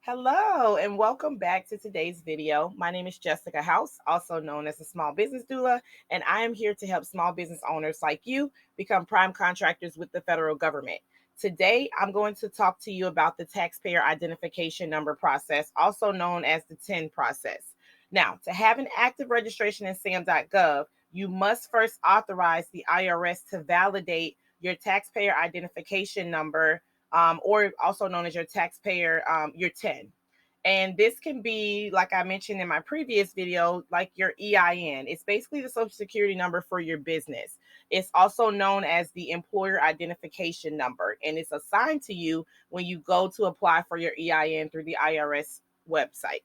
Hello and welcome back to today's video. My name is Jessica House, also known as a small business doula, and I am here to help small business owners like you become prime contractors with the federal government. Today, I'm going to talk to you about the taxpayer identification number process, also known as the TIN process. Now, to have an active registration in SAM.gov, you must first authorize the IRS to validate your taxpayer identification number, or also known as your taxpayer, your TIN. And this can be, like I mentioned in my previous video, like your EIN. It's basically the social security number for your business. It's also known as the employer identification number, and it's assigned to you when you go to apply for your EIN through the IRS website.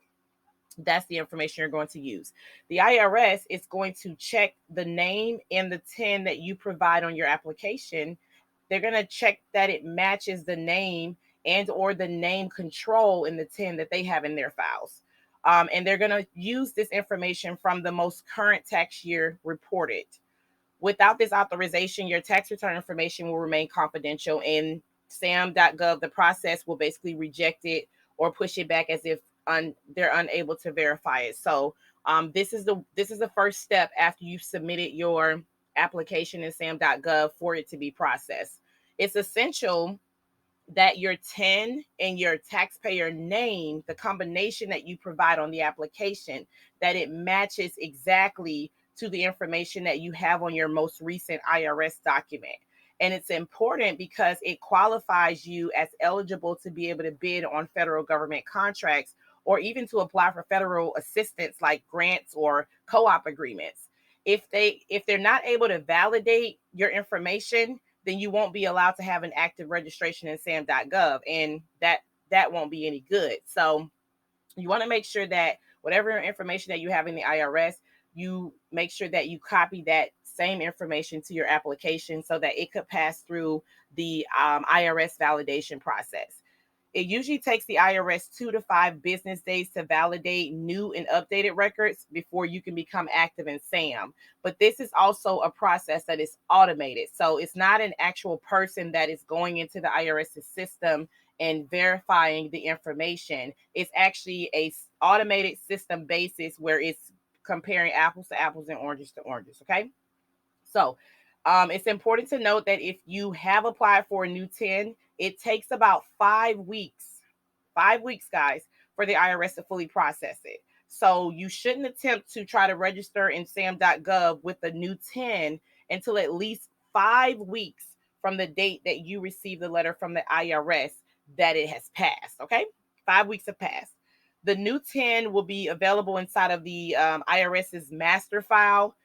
That's the information you're going to use. The IRS is going to check the name and the TIN that you provide on your application. They're going to check that it matches the name and or the name control in the TIN that they have in their files. And they're going to use this information from the most current tax year reported. Without this authorization, your tax return information will remain confidential, and SAM.gov, the process will basically reject it or push it back as if they're unable to verify it. So this is the first step after you've submitted your application in SAM.gov for it to be processed. It's essential that your TIN and your taxpayer name, the combination that you provide on the application, that it matches exactly to the information that you have on your most recent IRS document. And it's important because it qualifies you as eligible to be able to bid on federal government contracts or even to apply for federal assistance like grants or co-op agreements. If they're not able to validate your information, then you won't be allowed to have an active registration in SAM.gov, and that won't be any good. So you want to make sure that whatever information that you have in the IRS, you make sure that you copy that same information to your application so that it could pass through the IRS validation process. It usually takes the IRS 2 to 5 business days to validate new and updated records before you can become active in SAM. But this is also a process that is automated. So it's not an actual person that is going into the IRS's system and verifying the information. It's actually a automated system basis where it's comparing apples to apples and oranges to oranges. Okay. So it's important to note that if you have applied for a new TIN, it takes about 5 weeks, guys, for the IRS to fully process it. So you shouldn't attempt to try to register in SAM.gov with a new TIN until at least 5 weeks from the date that you receive the letter from the IRS that it has passed. Okay, 5 weeks have passed. The new TIN will be available inside of the IRS's master file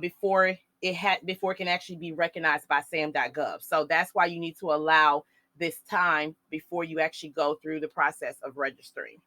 before it can actually be recognized by SAM.gov. So that's why you need to allow this time before you actually go through the process of registering.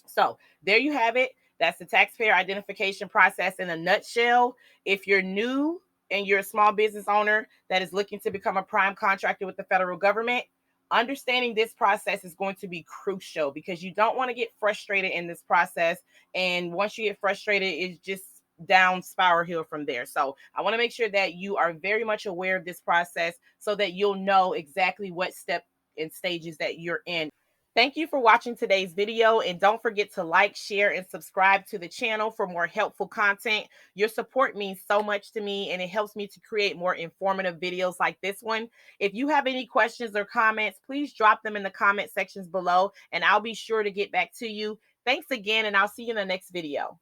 So there you have it. That's the taxpayer identification process in a nutshell. If you're new and you're a small business owner that is looking to become a prime contractor with the federal government, understanding this process is going to be crucial because you don't want to get frustrated in this process. And once you get frustrated, it's just down spiral hill from there. So I want to make sure that you are very much aware of this process so that you'll know exactly what step and stages that you're in. Thank you for watching today's video, and don't forget to like, share, and subscribe to the channel for more helpful content. Your support means so much to me, and it helps me to create more informative videos like this one. If you have any questions or comments, please drop them in the comment sections below, and I'll be sure to get back to you. Thanks again, and I'll see you in the next video.